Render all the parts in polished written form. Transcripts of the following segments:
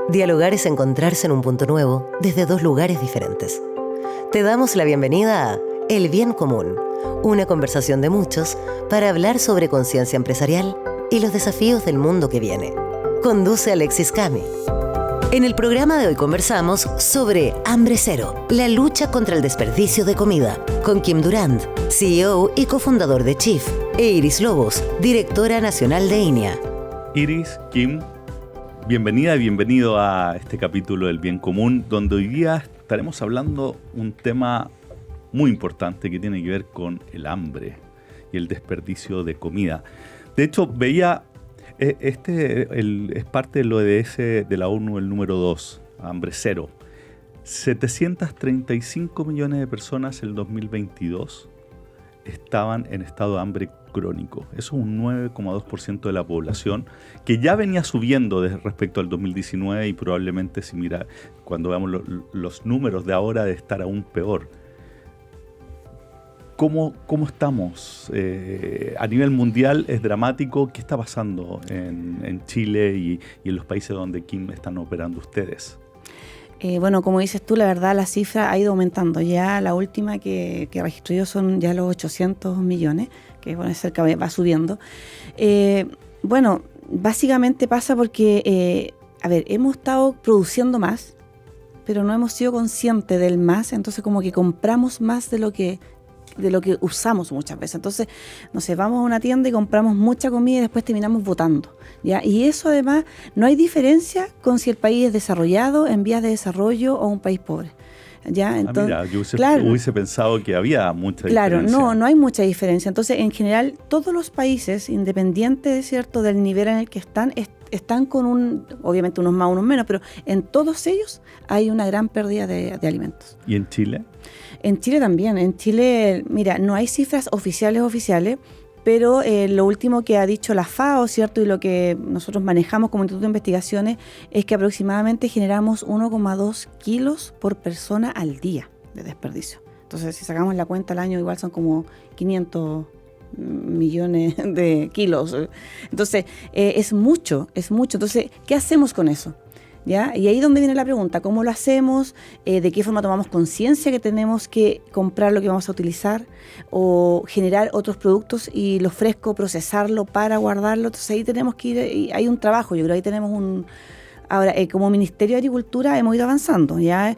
Dialogar es encontrarse en un punto nuevo desde dos lugares diferentes. Te damos la bienvenida a El Bien Común, una conversación de muchos para hablar sobre conciencia empresarial y los desafíos del mundo que viene. Conduce Alexis Cami. En el programa de hoy conversamos sobre Hambre Cero, la lucha contra el desperdicio de comida, con Kim Durand, CEO y cofundador de Chief, e Iris Lobos, directora nacional de INEA. Iris, Kim, bienvenida y bienvenido a este capítulo del Bien Común, donde hoy día estaremos hablando un tema muy importante que tiene que ver con el hambre y el desperdicio de comida. De hecho, veía, es parte del ODS de la ONU, el número 2, Hambre Cero. 735 millones de personas en el 2022 estaban en estado de hambre crónico. Eso es un 9,2% de la población, que ya venía subiendo respecto al 2019 y probablemente, si mira, cuando veamos los números de ahora, de estar aún peor. ¿Cómo estamos? A nivel mundial es dramático. ¿Qué está pasando en Chile y en los países donde, Kim, están operando ustedes? Bueno, como dices tú, la verdad la cifra ha ido aumentando. Ya la última que registró yo son ya los 800 millones, que bueno, cerca va subiendo. Bueno, básicamente pasa porque, hemos estado produciendo más, pero no hemos sido conscientes del más, entonces como que compramos más de lo que usamos muchas veces. Entonces, no sé, vamos a una tienda y compramos mucha comida y después terminamos botando, ¿ya? Y eso además, no hay diferencia con si el país es desarrollado, en vías de desarrollo o un país pobre, ¿ya? Entonces, mira, yo hubiese pensado que había mucha diferencia. Claro, no hay mucha diferencia. Entonces, en general, todos los países, independientes, ¿cierto?, del nivel en el que están con obviamente unos más, unos menos, pero en todos ellos hay una gran pérdida de alimentos. ¿Y en Chile? En Chile también. En Chile, mira, no hay cifras oficiales, pero lo último que ha dicho la FAO, ¿cierto?, y lo que nosotros manejamos como Instituto de Investigaciones, es que aproximadamente generamos 1,2 kilos por persona al día de desperdicio. Entonces, si sacamos la cuenta al año, igual son como 500 millones de kilos. Entonces, es mucho. Entonces, ¿qué hacemos con eso? ¿Ya? Y ahí es donde viene la pregunta: ¿cómo lo hacemos? ¿De qué forma tomamos conciencia que tenemos que comprar lo que vamos a utilizar o generar otros productos y lo fresco, procesarlo para guardarlo? Entonces ahí tenemos que ir, y hay un trabajo, yo creo que ahí tenemos Ahora, como Ministerio de Agricultura hemos ido avanzando, ya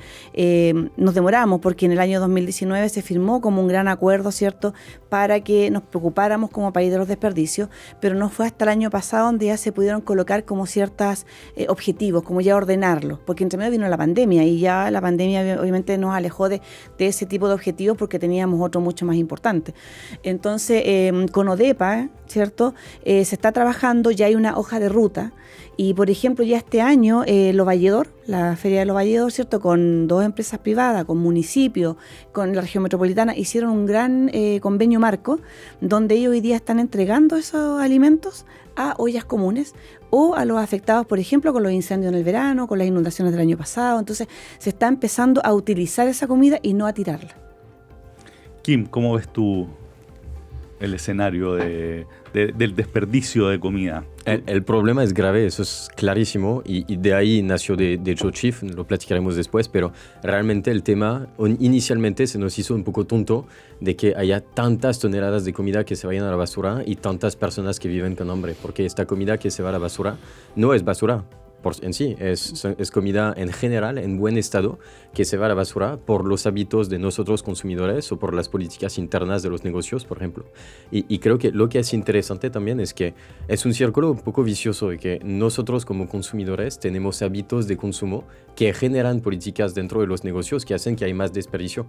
nos demoramos porque en el año 2019 se firmó como un gran acuerdo, ¿cierto?, para que nos preocupáramos como país de los desperdicios, pero no fue hasta el año pasado donde ya se pudieron colocar como ciertos objetivos, como ya ordenarlos, porque entre medio vino la pandemia y ya la pandemia obviamente nos alejó de ese tipo de objetivos porque teníamos otro mucho más importante. Entonces, con ODEPA, ¿cierto?, se está trabajando, ya hay una hoja de ruta. Y, por ejemplo, ya este año, Lo Valledor, la Feria de Lo Valledor, ¿cierto?, con 2 empresas privadas, con municipios, con la región metropolitana, hicieron un gran convenio marco, donde ellos hoy día están entregando esos alimentos a ollas comunes o a los afectados, por ejemplo, con los incendios en el verano, con las inundaciones del año pasado. Entonces, se está empezando a utilizar esa comida y no a tirarla. Kim, ¿cómo ves tú el escenario del desperdicio de comida? El problema es grave, eso es clarísimo, y de ahí nació de hecho Chief, lo platicaremos después, pero realmente el tema inicialmente se nos hizo un poco tonto de que haya tantas toneladas de comida que se vayan a la basura y tantas personas que viven con hambre, porque esta comida que se va a la basura no es basura en sí, es comida en general, en buen estado, que se va a la basura por los hábitos de nosotros consumidores o por las políticas internas de los negocios, por ejemplo. Y creo que lo que es interesante también es que es un círculo un poco vicioso de que nosotros como consumidores tenemos hábitos de consumo que generan políticas dentro de los negocios que hacen que hay más desperdicio.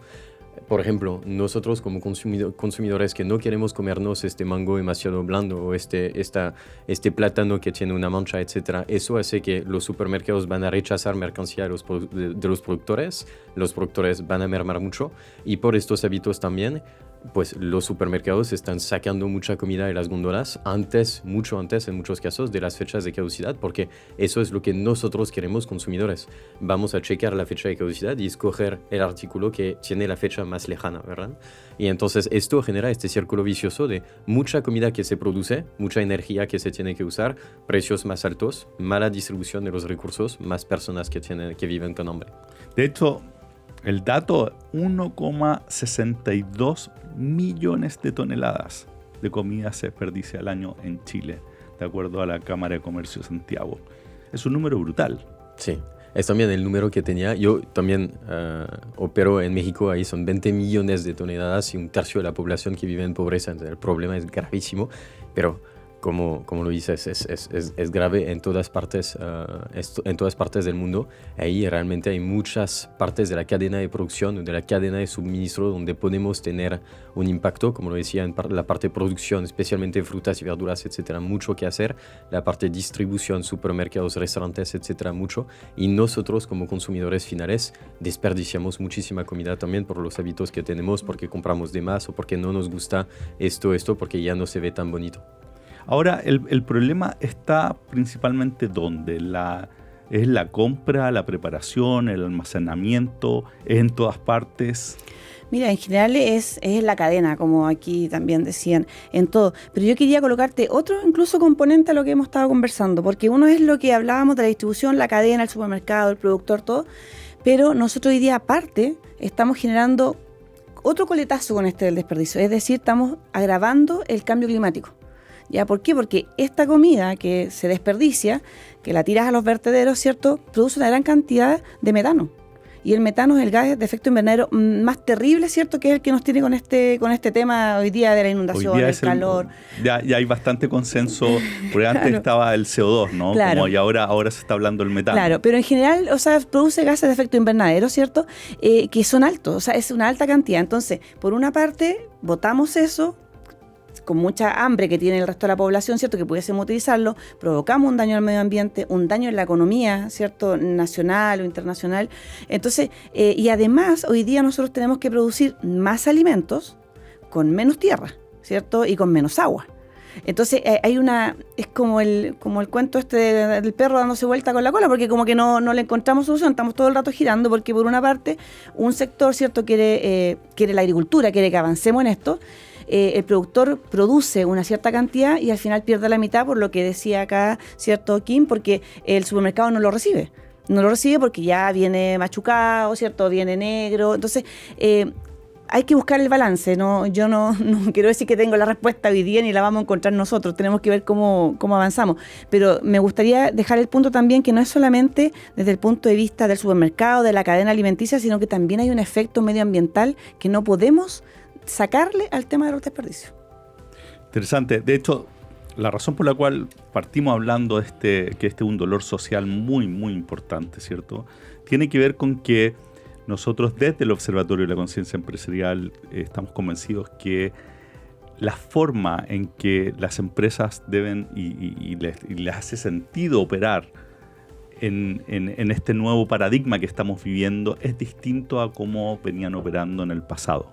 Por ejemplo, nosotros como consumidores que no queremos comernos este mango demasiado blando o este plátano que tiene una mancha, etc., eso hace que los supermercados van a rechazar mercancía de los productores van a mermar mucho, y por estos hábitos también pues los supermercados están sacando mucha comida de las góndolas mucho antes en muchos casos de las fechas de caducidad, porque eso es lo que nosotros queremos consumidores. Vamos a checar la fecha de caducidad y escoger el artículo que tiene la fecha más lejana, ¿verdad? Y entonces esto genera este círculo vicioso de mucha comida que se produce, mucha energía que se tiene que usar, precios más altos, mala distribución de los recursos, más personas que viven con hambre. De hecho, el dato, 1,62 millones de toneladas de comida se desperdicia al año en Chile, de acuerdo a la Cámara de Comercio de Santiago. Es un número brutal. Sí, es también el número que tenía. Yo también opero en México, ahí son 20 millones de toneladas y un tercio de la población que vive en pobreza. Entonces, el problema es gravísimo, pero como lo dices, es grave en todas partes del mundo. Ahí realmente hay muchas partes de la cadena de producción, de la cadena de suministro, donde podemos tener un impacto, como lo decía, en la parte de producción, especialmente frutas y verduras, etcétera, mucho que hacer. La parte de distribución, supermercados, restaurantes, etcétera, mucho. Y nosotros, como consumidores finales, desperdiciamos muchísima comida también por los hábitos que tenemos, porque compramos de más o porque no nos gusta esto, porque ya no se ve tan bonito. Ahora, el problema está principalmente ¿dónde? ¿Es la compra, la preparación, el almacenamiento? ¿Es en todas partes? Mira, en general es la cadena, como aquí también decían, en todo. Pero yo quería colocarte otro incluso componente a lo que hemos estado conversando, porque uno es lo que hablábamos de la distribución, la cadena, el supermercado, el productor, todo. Pero nosotros hoy día aparte estamos generando otro coletazo con este del desperdicio. Es decir, estamos agravando el cambio climático. ¿Ya? ¿Por qué? Porque esta comida que se desperdicia, que la tiras a los vertederos, ¿cierto?, produce una gran cantidad de metano. Y el metano es el gas de efecto invernadero más terrible, ¿cierto?, que es el que nos tiene con este tema hoy día de la inundación, el calor. Ya hay bastante consenso, porque antes claro. Estaba el CO2, ¿no? Claro. Como y ahora se está hablando del metano. Claro, pero en general, produce gases de efecto invernadero, ¿cierto?, que son altos, es una alta cantidad. Entonces, por una parte, botamos eso, con mucha hambre que tiene el resto de la población, ¿cierto?, que pudiésemos utilizarlo, provocamos un daño al medio ambiente, un daño en la economía, ¿cierto?, nacional o internacional. Entonces, y además, hoy día nosotros tenemos que producir más alimentos con menos tierra, ¿cierto?, y con menos agua. Entonces, es como el cuento del perro dándose vuelta con la cola, porque como que no le encontramos solución, estamos todo el rato girando, porque por una parte, un sector, ¿cierto?, quiere la agricultura, quiere que avancemos en esto. El productor produce una cierta cantidad y al final pierde la mitad, por lo que decía acá, ¿cierto, Kim? Porque el supermercado no lo recibe. No lo recibe porque ya viene machucado, ¿cierto? Viene negro. Entonces, hay que buscar el balance, ¿no? Yo no quiero decir que tengo la respuesta hoy día ni la vamos a encontrar nosotros. Tenemos que ver cómo avanzamos. Pero me gustaría dejar el punto también que no es solamente desde el punto de vista del supermercado, de la cadena alimenticia, sino que también hay un efecto medioambiental que no podemos sacarle al tema de los desperdicios. Interesante. De hecho, la razón por la cual partimos hablando que este es un dolor social muy, muy importante, ¿cierto?, tiene que ver con que nosotros desde el Observatorio de la Conciencia Empresarial estamos convencidos que la forma en que las empresas deben y les hace sentido operar en este nuevo paradigma que estamos viviendo es distinto a cómo venían operando en el pasado.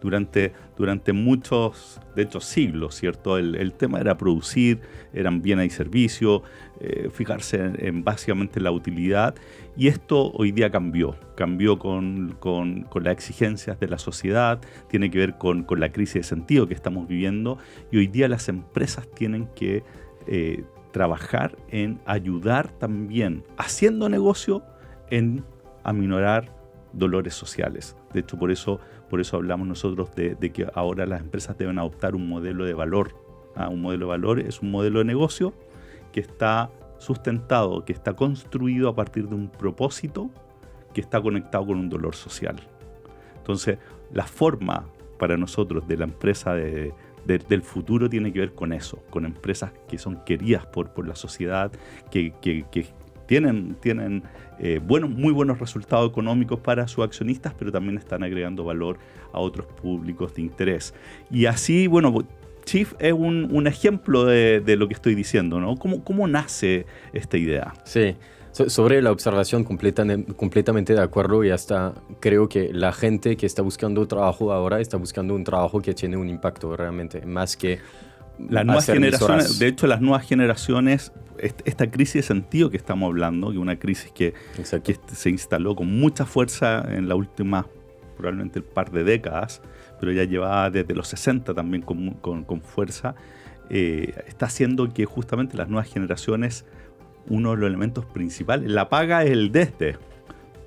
Durante muchos, de hecho, siglos, ¿cierto? El tema era producir, eran bienes y servicios, fijarse en básicamente la utilidad, y esto hoy día cambió con las exigencias de la sociedad, tiene que ver con la crisis de sentido que estamos viviendo, y hoy día las empresas tienen que trabajar en ayudar también, haciendo negocio, en aminorar dolores sociales. De hecho, por eso hablamos nosotros de que ahora las empresas deben adoptar un modelo de valor. Un modelo de valor es un modelo de negocio que está sustentado, que está construido a partir de un propósito que está conectado con un dolor social. Entonces, la forma para nosotros de la empresa del futuro tiene que ver con eso, con empresas que son queridas por la sociedad, que tienen muy buenos resultados económicos para sus accionistas, pero también están agregando valor a otros públicos de interés. Y así, Chief es un ejemplo de lo que estoy diciendo, ¿no? ¿Cómo nace esta idea? Sí, Sobre la observación, completamente de acuerdo, y hasta creo que la gente que está buscando trabajo ahora está buscando un trabajo que tiene un impacto realmente, más que las nuevas generaciones. horas. De hecho, las nuevas generaciones, esta crisis de sentido que estamos hablando, que es una crisis que se instaló con mucha fuerza en la última, probablemente el par de décadas, pero ya llevaba desde los 60 también con fuerza, está haciendo que justamente las nuevas generaciones, uno de los elementos principales, la paga es el desde,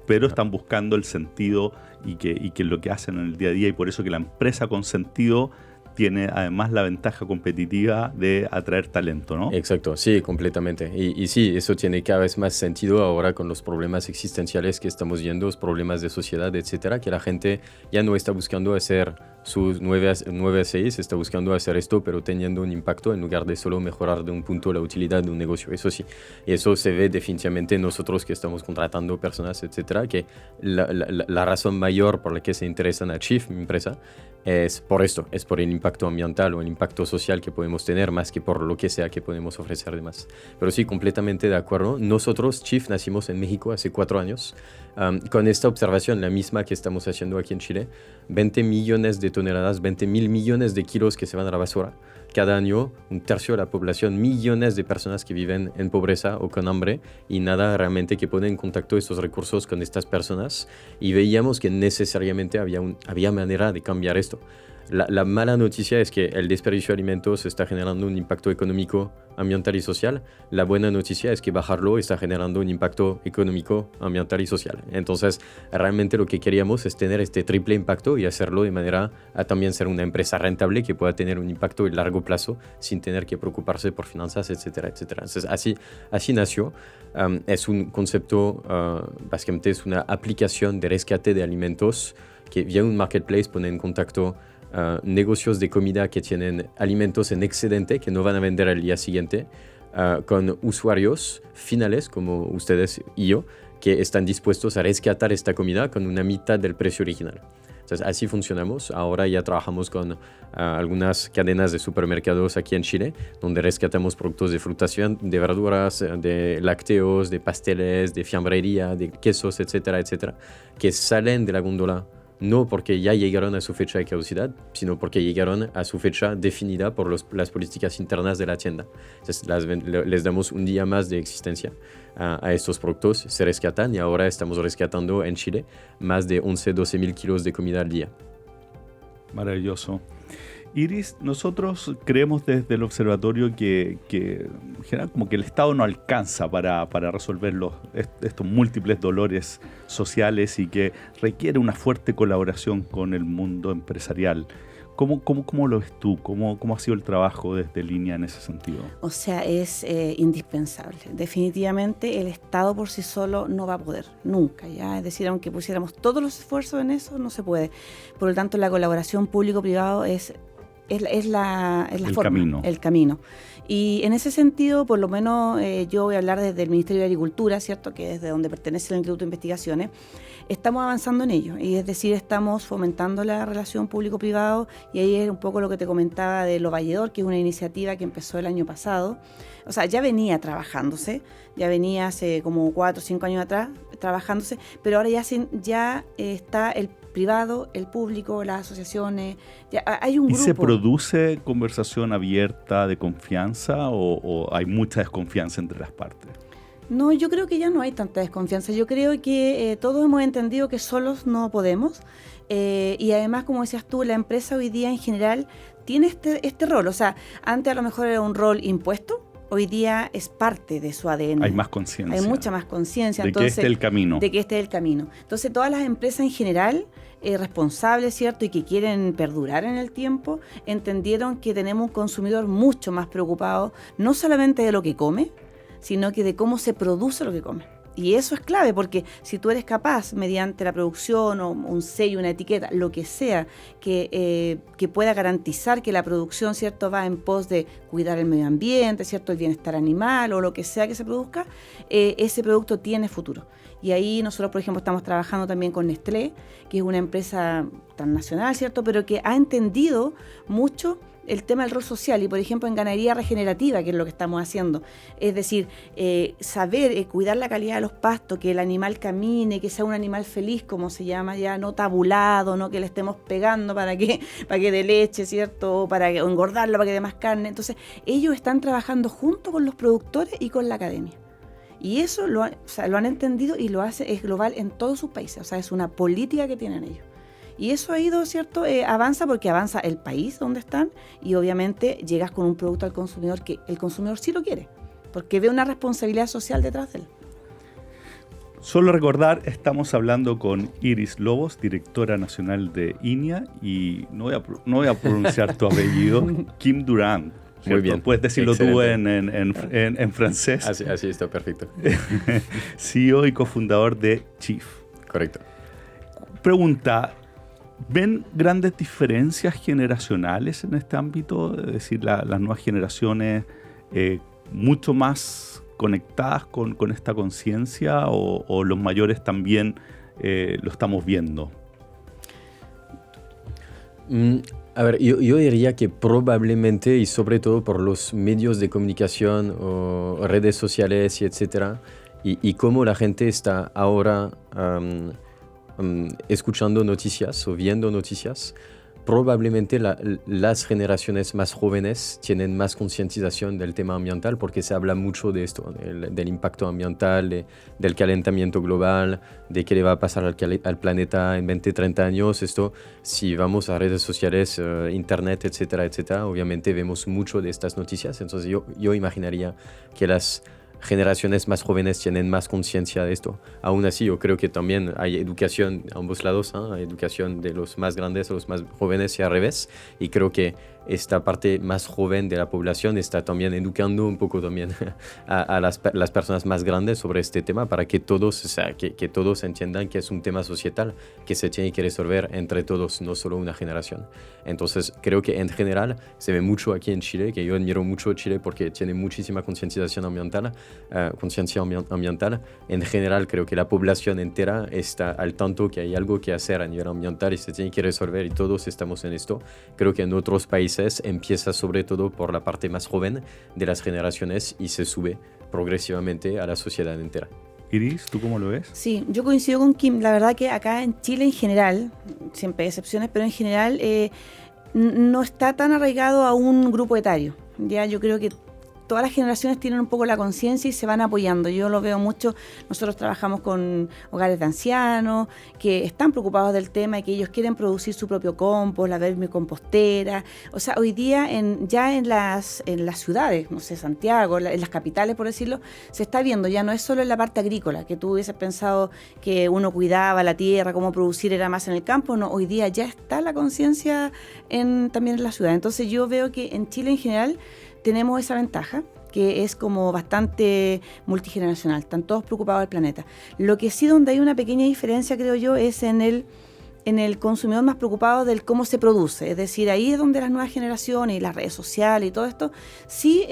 pero están buscando el sentido y que lo que hacen en el día a día, y por eso que la empresa con sentido tiene además la ventaja competitiva de atraer talento, ¿no? Exacto, sí, completamente. Y sí, eso tiene cada vez más sentido ahora con los problemas existenciales que estamos viendo, los problemas de sociedad, etcétera, que la gente ya no está buscando hacer sus 9 a 6, está buscando hacer esto, pero teniendo un impacto en lugar de solo mejorar de un punto la utilidad de un negocio. Eso sí, y eso se ve definitivamente nosotros que estamos contratando personas, etcétera, que la razón mayor por la que se interesan a Chief, mi empresa, es por esto, es por el impacto ambiental o el impacto social que podemos tener, más que por lo que sea que podemos ofrecer de más. Pero sí, completamente de acuerdo. Nosotros, Chief, nacimos en México hace 4 años, con esta observación, la misma que estamos haciendo aquí en Chile, 20 millones de toneladas, 20.000 millones de kilos que se van a la basura. Cada año, un tercio de la población, millones de personas que viven en pobreza o con hambre, y nada realmente que pone en contacto estos recursos con estas personas. Y veíamos que necesariamente había manera de cambiar esto. La mala noticia es que el desperdicio de alimentos está generando un impacto económico, ambiental y social. La buena noticia es que bajarlo está generando un impacto económico, ambiental y social. Entonces, realmente lo que queríamos es tener este triple impacto y hacerlo de manera a también ser una empresa rentable que pueda tener un impacto a largo plazo sin tener que preocuparse por finanzas, etcétera, etcétera. Entonces, así nació. Es un concepto, básicamente es una aplicación de rescate de alimentos que vía un marketplace pone en contacto negocios de comida que tienen alimentos en excedente que no van a vender al día siguiente con usuarios finales como ustedes y yo que están dispuestos a rescatar esta comida con una mitad del precio original. Entonces así funcionamos. Ahora ya trabajamos con algunas cadenas de supermercados aquí en Chile donde rescatamos productos de frutación, de verduras, de lácteos, de pasteles, de fiambrería, de quesos, etcétera, etcétera, que salen de la góndola no porque ya llegaron a su fecha de caducidad, sino porque llegaron a su fecha definida por las políticas internas de la tienda. Entonces les damos un día más de existencia a estos productos, se rescatan y ahora estamos rescatando en Chile más de 12 mil kilos de comida al día. Maravilloso. Iris, nosotros creemos desde el observatorio que en general como que el Estado no alcanza para resolver estos múltiples dolores sociales y que requiere una fuerte colaboración con el mundo empresarial. ¿Cómo lo ves tú? ¿Cómo ha sido el trabajo desde Línea en ese sentido? O sea, es indispensable. Definitivamente el Estado por sí solo no va a poder, nunca, ¿ya? Es decir, aunque pusiéramos todos los esfuerzos en eso, no se puede. Por lo tanto, la colaboración público-privado es la forma, el camino. Y en ese sentido, por lo menos yo voy a hablar desde el Ministerio de Agricultura, ¿cierto?, que es de donde pertenece el Instituto de Investigaciones. Estamos avanzando en ello, y es decir, estamos fomentando la relación público-privado, y ahí es un poco lo que te comentaba de Lo Valledor, que es una iniciativa que empezó el año pasado. O sea, ya venía trabajándose, ya venía hace como 4 o 5 años atrás trabajándose, pero ahora ya está el privado, el público, las asociaciones, ya hay un grupo. ¿Y se produce conversación abierta de confianza o hay mucha desconfianza entre las partes? No, yo creo que ya no hay tanta desconfianza. Yo creo que todos hemos entendido que solos no podemos, y además, como decías tú, la empresa hoy día en general tiene este rol. O sea, antes a lo mejor era un rol impuesto, hoy día es parte de su ADN. Hay más conciencia. Hay mucha más conciencia. De que este es el camino. De que este es el camino. Entonces, todas las empresas en general, responsables, ¿cierto?, y que quieren perdurar en el tiempo, entendieron que tenemos un consumidor mucho más preocupado, no solamente de lo que come, sino que de cómo se produce lo que come. Y eso es clave, porque si tú eres capaz, mediante la producción o un sello, una etiqueta, lo que sea, que pueda garantizar que la producción, ¿cierto?, va en pos de cuidar el medio ambiente, ¿cierto?, el bienestar animal o lo que sea que se produzca, ese producto tiene futuro. Y ahí nosotros, por ejemplo, estamos trabajando también con Nestlé, que es una empresa tan nacional, ¿cierto?, pero que ha entendido mucho el tema del rol social y, por ejemplo, en ganadería regenerativa, que es lo que estamos haciendo. Es decir, saber cuidar la calidad de los pastos, que el animal camine, que sea un animal feliz, como se llama ya, no tabulado, no que le estemos pegando para que dé leche, ¿cierto? O para engordarlo, para que dé más carne. Entonces, ellos están trabajando junto con los productores y con la academia. Y eso lo han entendido y es global en todos sus países. O sea, es una política que tienen ellos. Y eso ha ido, ¿cierto? Avanza porque avanza el país donde están y obviamente llegas con un producto al consumidor que el consumidor sí lo quiere, porque ve una responsabilidad social detrás de él. Solo recordar, estamos hablando con Iris Lobos, directora nacional de INIA, y no voy a pronunciar tu apellido, Kim Durand. ¿Cierto? Muy bien. Puedes decirlo Excelente. tú en francés. Así está, perfecto. CEO y cofundador de Chief. Correcto. Pregunta, ¿ven grandes diferencias generacionales en este ámbito? Es decir, las nuevas generaciones mucho más conectadas con esta conciencia o los mayores también lo estamos viendo. A ver, yo diría que probablemente, y sobre todo por los medios de comunicación o redes sociales y etcétera, y cómo la gente está ahora escuchando noticias o viendo noticias, probablemente las generaciones más jóvenes tienen más concientización del tema ambiental porque se habla mucho de esto, del impacto ambiental, del calentamiento global, de qué le va a pasar al planeta en 20, 30 años. Esto, si vamos a redes sociales, internet, etcétera, etcétera, obviamente vemos mucho de estas noticias. Entonces yo imaginaría que las generaciones más jóvenes tienen más conciencia de esto. Aún así, yo creo que también hay educación a ambos lados, ¿eh? Hay educación de los más grandes a los más jóvenes y al revés. Y creo que esta parte más joven de la población está también educando un poco también a las personas más grandes sobre este tema para que todos, o sea, que todos entiendan que es un tema societal que se tiene que resolver entre todos, no solo una generación. Entonces, creo que en general se ve mucho aquí en Chile, que yo admiro mucho Chile porque tiene muchísima concienciación ambiental, conciencia ambiental. En general, creo que la población entera está al tanto que hay algo que hacer a nivel ambiental y se tiene que resolver y todos estamos en esto. Creo que en otros países empieza sobre todo por la parte más joven de las generaciones y se sube progresivamente a la sociedad entera. Iris, ¿tú cómo lo ves? Sí, yo coincido con Kim. La verdad que acá en Chile en general, siempre hay excepciones, pero en general no está tan arraigado a un grupo etario. Ya yo creo que todas las generaciones tienen un poco la conciencia y se van apoyando. Yo lo veo mucho. Nosotros trabajamos con hogares de ancianos que están preocupados del tema y que ellos quieren producir su propio compost, la vermicompostera. O sea, hoy día ya en las ciudades, no sé, Santiago, en las capitales, por decirlo, se está viendo. Ya no es solo en la parte agrícola, que tú hubieses pensado que uno cuidaba la tierra, cómo producir era más en el campo. No, hoy día ya está la conciencia también en la ciudad. Entonces yo veo que en Chile en general tenemos esa ventaja, que es como bastante multigeneracional, están todos preocupados del planeta. Lo que sí donde hay una pequeña diferencia, creo yo, es en el consumidor más preocupado del cómo se produce. Es decir, ahí es donde las nuevas generaciones y las redes sociales y todo esto sí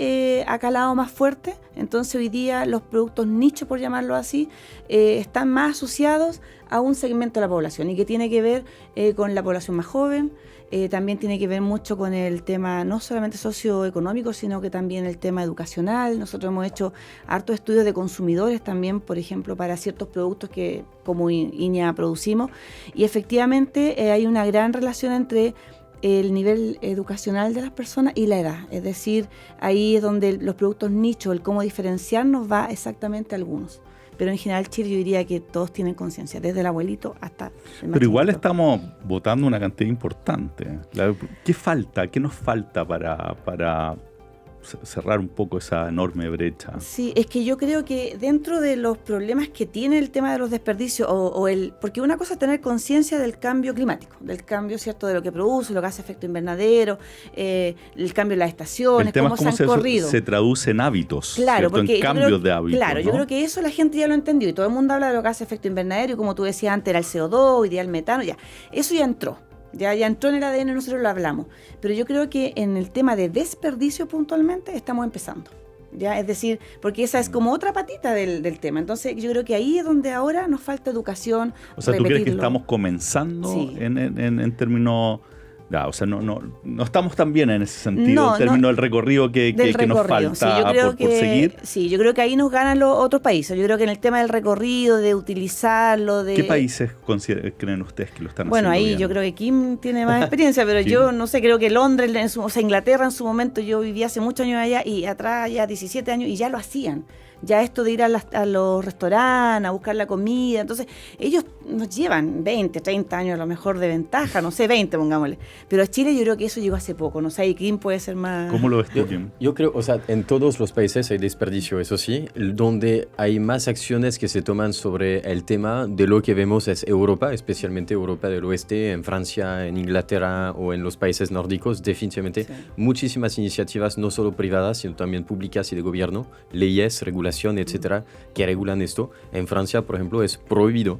ha calado más fuerte. Entonces hoy día los productos nicho, por llamarlo así, están más asociados a un segmento de la población y que tiene que ver con la población más joven. También tiene que ver mucho con el tema no solamente socioeconómico, sino que también el tema educacional. Nosotros hemos hecho hartos estudios de consumidores también, por ejemplo, para ciertos productos que como INIA producimos. Y efectivamente hay una gran relación entre el nivel educacional de las personas y la edad. Es decir, ahí es donde los productos nicho, el cómo diferenciarnos va exactamente a algunos. Pero en general Chile yo diría que todos tienen conciencia, desde el abuelito hasta el más Pero igual chiquito. estamos votando una cantidad importante. ¿Qué falta? ¿Qué nos falta para cerrar un poco esa enorme brecha? Sí, es que yo creo que dentro de los problemas que tiene el tema de los desperdicios, porque una cosa es tener conciencia del cambio climático, del cambio, ¿cierto?, de lo que produce, lo que hace efecto invernadero, el cambio de las estaciones, El tema cómo es cómo se han corrido. se traduce en hábitos, Claro, ¿cierto? porque En cambios de hábitos. Claro, ¿no? yo creo que eso la gente ya lo entendió y todo el mundo habla de lo que hace efecto invernadero y como tú decías antes era el CO2, hoy día el metano, ya. Eso ya entró. Ya entró en el ADN, nosotros lo hablamos. Pero yo creo que en el tema de desperdicio puntualmente estamos empezando. ¿Ya? Es decir, porque esa es como otra patita del tema. Entonces yo creo que ahí es donde ahora nos falta educación. O sea, ¿tú crees que repetirlo. estamos comenzando Sí. en términos Ya, o sea, no estamos tan bien en ese sentido, en términos del recorrido que nos falta sí, yo creo por seguir. Sí, yo creo que ahí nos ganan los otros países. Yo creo que en el tema del recorrido, de utilizarlo, de... ¿Qué países creen ustedes que lo están bueno, haciendo ahí bien? yo creo que Kim tiene más experiencia, pero yo no sé, creo que Londres, o sea, Inglaterra en su momento, yo vivía hace muchos años allá y atrás ya 17 años y ya lo hacían. Ya esto de ir a los restaurantes, a buscar la comida, entonces ellos nos llevan 20, 30 años a lo mejor de ventaja, no sé, 20 pongámosle. Pero a Chile yo creo que eso llegó hace poco, no sé, y Kim puede ser más... ¿Cómo lo ves tú, Kim? Yo creo, o sea, en todos los países hay desperdicio, eso sí. Donde hay más acciones que se toman sobre el tema de lo que vemos es Europa, especialmente Europa del Oeste, en Francia, en Inglaterra o en los países nórdicos. Definitivamente muchísimas iniciativas, no solo privadas, sino también públicas y de gobierno, leyes, regulaciones, etcétera, que regulan esto. En Francia, por ejemplo, es prohibido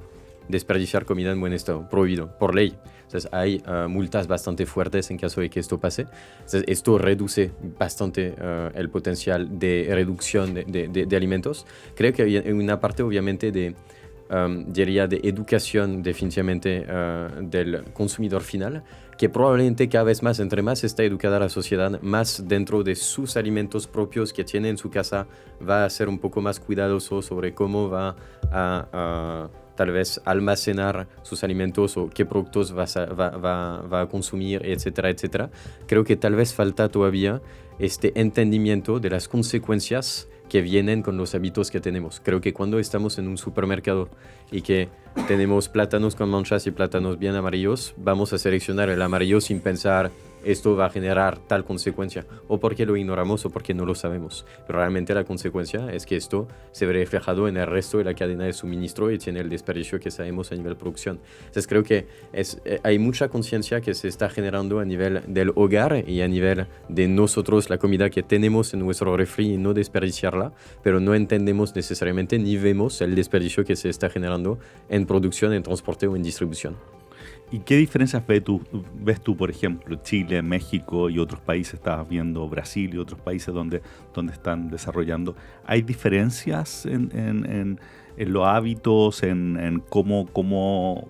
desperdiciar comida en buen estado, prohibido, por ley. Entonces, hay multas bastante fuertes en caso de que esto pase. Entonces, esto reduce bastante el potencial de reducción de alimentos. Creo que hay una parte, obviamente, diría de educación definitivamente del consumidor final, que probablemente cada vez más, entre más está educada la sociedad, más dentro de sus alimentos propios que tiene en su casa, va a ser un poco más cuidadoso sobre cómo va a tal vez almacenar sus alimentos o qué productos va a consumir, etcétera, etcétera. Creo que tal vez falta todavía este entendimiento de las consecuencias que vienen con los hábitos que tenemos. Creo que cuando estamos en un supermercado y que tenemos plátanos con manchas y plátanos bien amarillos, vamos a seleccionar el amarillo sin pensar esto va a generar tal consecuencia, o porque lo ignoramos o porque no lo sabemos. Pero realmente la consecuencia es que esto se ve reflejado en el resto de la cadena de suministro y tiene el desperdicio que sabemos a nivel de producción. Entonces creo que hay mucha conciencia que se está generando a nivel del hogar y a nivel de nosotros, la comida que tenemos en nuestro refri y no desperdiciarla, pero no entendemos necesariamente ni vemos el desperdicio que se está generando en producción, en transporte o en distribución. ¿Y qué diferencias ves tú, por ejemplo, Chile, México y otros países? Estabas viendo Brasil y otros países donde están desarrollando. ¿Hay diferencias en los hábitos, en cómo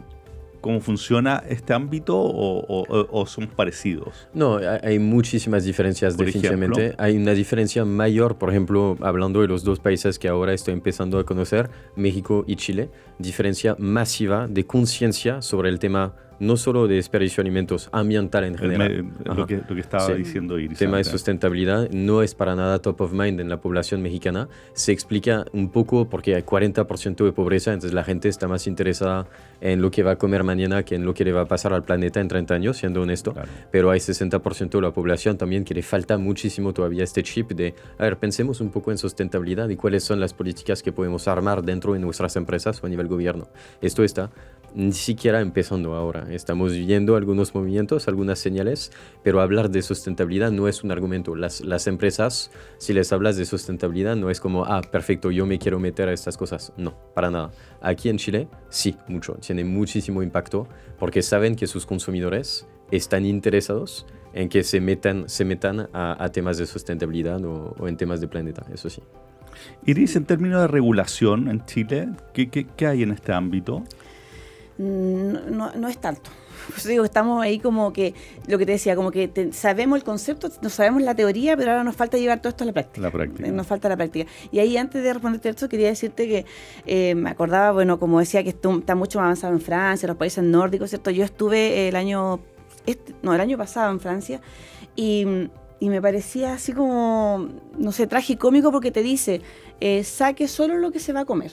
funciona este ámbito o son parecidos? No, hay muchísimas diferencias definitivamente. Ejemplo, hay una diferencia mayor, por ejemplo, hablando de los dos países que ahora estoy empezando a conocer, México y Chile, diferencia masiva de conciencia sobre el tema no solo de desperdicio de alimentos, ambiental en general. Lo que estaba diciendo Iris. El tema de sustentabilidad no es para nada top of mind en la población mexicana. Se explica un poco porque hay 40% de pobreza, entonces la gente está más interesada en lo que va a comer mañana que en lo que le va a pasar al planeta en 30 años, siendo honesto. Claro. Pero hay 60% de la población también que le falta muchísimo todavía este chip de, a ver, pensemos un poco en sustentabilidad y cuáles son las políticas que podemos armar dentro de nuestras empresas o a nivel gobierno. Esto está ni siquiera empezando ahora. Estamos viendo algunos movimientos, algunas señales, pero hablar de sustentabilidad no es un argumento. Las empresas, si les hablas de sustentabilidad, no es como, perfecto, yo me quiero meter a estas cosas. No, para nada. Aquí en Chile, sí, mucho. Tiene muchísimo impacto porque saben que sus consumidores están interesados en que se metan a temas de sustentabilidad o en temas de planeta, eso sí. Iris, en términos de regulación en Chile, ¿qué hay en este ámbito? No es tanto. Pues digo, estamos ahí como que, lo que te decía, como que sabemos el concepto, no sabemos la teoría, pero ahora nos falta llevar todo esto a la práctica. Nos falta la práctica. Y ahí, antes de responderte esto, quería decirte que me acordaba, bueno, como decía, que está mucho más avanzado en Francia, los países nórdicos, ¿cierto? Yo estuve el año pasado en Francia y me parecía así como, no sé, tragicómico porque te dice, saque solo lo que se va a comer.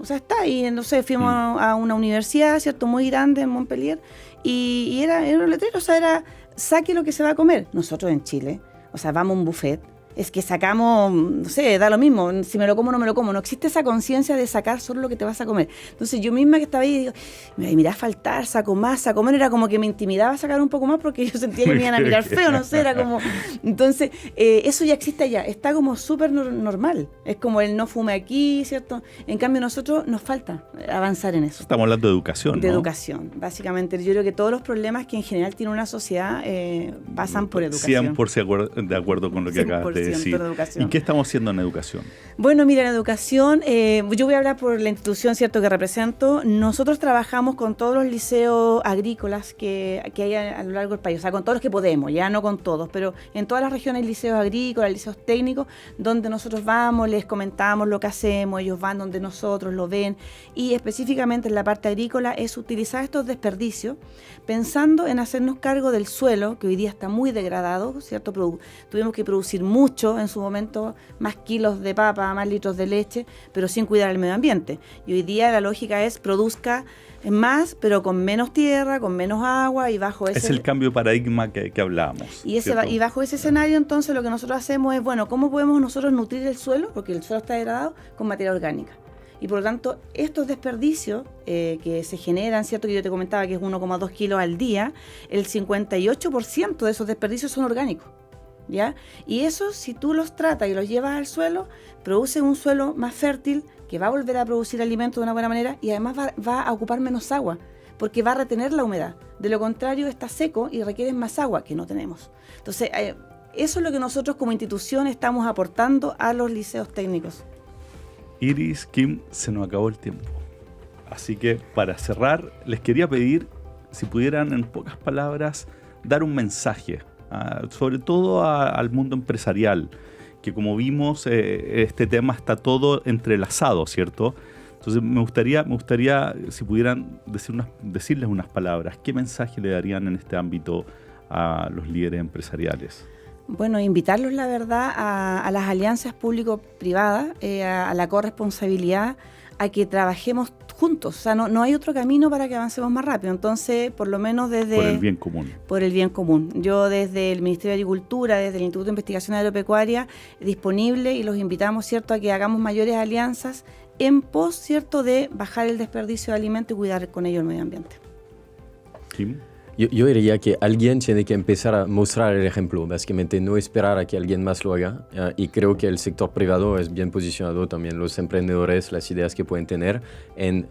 O sea, está ahí, no sé, fuimos a una universidad, ¿cierto? Muy grande en Montpellier, y era un letrero, o sea, era saque lo que se va a comer. Nosotros en Chile, o sea, vamos a un buffet, es que sacamos, no sé, da lo mismo, si me lo como o no me lo como. No existe esa conciencia de sacar solo lo que te vas a comer. Entonces yo misma que estaba ahí, digo, me irá a faltar, saco más, saco menos. Era como que me intimidaba sacar un poco más porque yo sentía que me iban a mirar feo, no sé, era como... Entonces, eso ya existe allá, está como súper normal. Es como el no fume aquí, ¿cierto? En cambio, nosotros nos falta avanzar en eso. Estamos hablando de educación, De ¿no? educación, básicamente. Yo creo que todos los problemas que en general tiene una sociedad pasan por educación. 100% de acuerdo con lo que acabas de decir. ¿Y qué estamos haciendo en educación? Bueno, mira, en educación, yo voy a hablar por la institución, ¿cierto?, que represento. Nosotros trabajamos con todos los liceos agrícolas que hay a lo largo del país, o sea, con todos los que podemos, ya no con todos, pero en todas las regiones hay liceos agrícolas, liceos técnicos, donde nosotros vamos, les comentamos lo que hacemos, ellos van donde nosotros lo ven, y específicamente en la parte agrícola es utilizar estos desperdicios, pensando en hacernos cargo del suelo, que hoy día está muy degradado, ¿cierto? Tuvimos que producir mucho en su momento, más kilos de papa, más litros de leche, pero sin cuidar el medio ambiente. Y hoy día la lógica es produzca más, pero con menos tierra, con menos agua y bajo ese... Es el cambio de paradigma que hablábamos. Y bajo ese escenario, entonces, lo que nosotros hacemos es, bueno, ¿cómo podemos nosotros nutrir el suelo? Porque el suelo está degradado con materia orgánica. Y por lo tanto, estos desperdicios que se generan, ¿cierto? Que yo te comentaba que es 1,2 kilos al día, el 58% de esos desperdicios son orgánicos. ¿Ya? Y eso, si tú los tratas y los llevas al suelo, produce un suelo más fértil que va a volver a producir alimentos de una buena manera y además va a ocupar menos agua porque va a retener la humedad. De lo contrario, está seco y requiere más agua que no tenemos. Entonces, eso es lo que nosotros como institución estamos aportando a los liceos técnicos. Iris, Kim, se nos acabó el tiempo. Así que para cerrar, les quería pedir si pudieran en pocas palabras dar un mensaje sobre todo al mundo empresarial, que como vimos este tema está todo entrelazado, ¿cierto? Entonces me gustaría si pudieran decirles unas palabras, ¿qué mensaje le darían en este ámbito a los líderes empresariales? Bueno, invitarlos, la verdad, a las alianzas público-privadas, a la corresponsabilidad, a que trabajemos juntos. O sea, no hay otro camino para que avancemos más rápido. Entonces, por lo menos desde... Por el bien común. Por el bien común. Yo desde el Ministerio de Agricultura, desde el Instituto de Investigación Agropecuaria, disponible, y los invitamos, ¿cierto?, a que hagamos mayores alianzas en pos, ¿cierto?, de bajar el desperdicio de alimentos y cuidar con ello el medio ambiente. ¿Sí? Yo diría que alguien tiene que empezar a mostrar el ejemplo, básicamente no esperar a que alguien más lo haga, y creo que el sector privado es bien posicionado, también los emprendedores, las ideas que pueden tener en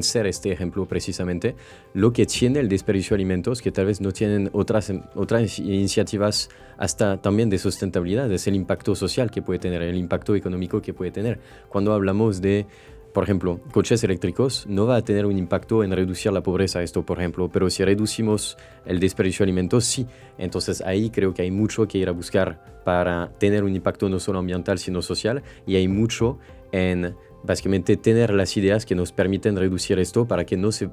ser este ejemplo precisamente. Lo que tiene el desperdicio de alimentos, que tal vez no tienen otras iniciativas hasta también de sustentabilidad, es el impacto social que puede tener, el impacto económico que puede tener. Cuando hablamos de, por ejemplo, coches eléctricos, no va a tener un impacto en reducir la pobreza, esto por ejemplo, pero si reducimos el desperdicio de alimentos, sí. Entonces ahí creo que hay mucho que ir a buscar para tener un impacto no solo ambiental, sino social, y hay mucho en básicamente tener las ideas que nos permiten reducir esto para que no se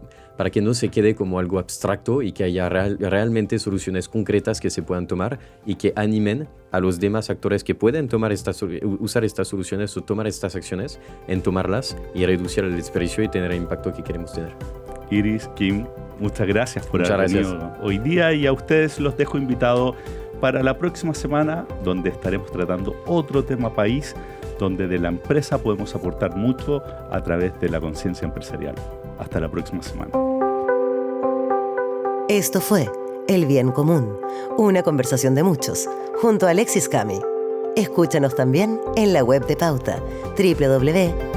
quede como algo abstracto y que haya realmente soluciones concretas que se puedan tomar y que animen a los demás actores que pueden usar estas soluciones o tomar estas acciones en tomarlas y reducir el desperdicio y tener el impacto que queremos tener. Iris, Kim, muchas gracias por haber venido hoy día, y a ustedes los dejo invitados para la próxima semana, donde estaremos tratando otro tema país, donde de la empresa podemos aportar mucho a través de la conciencia empresarial. Hasta la próxima semana. Esto fue El Bien Común, una conversación de muchos, junto a Alexis Cami. Escúchanos también en la web de Pauta, www.pauta.cl.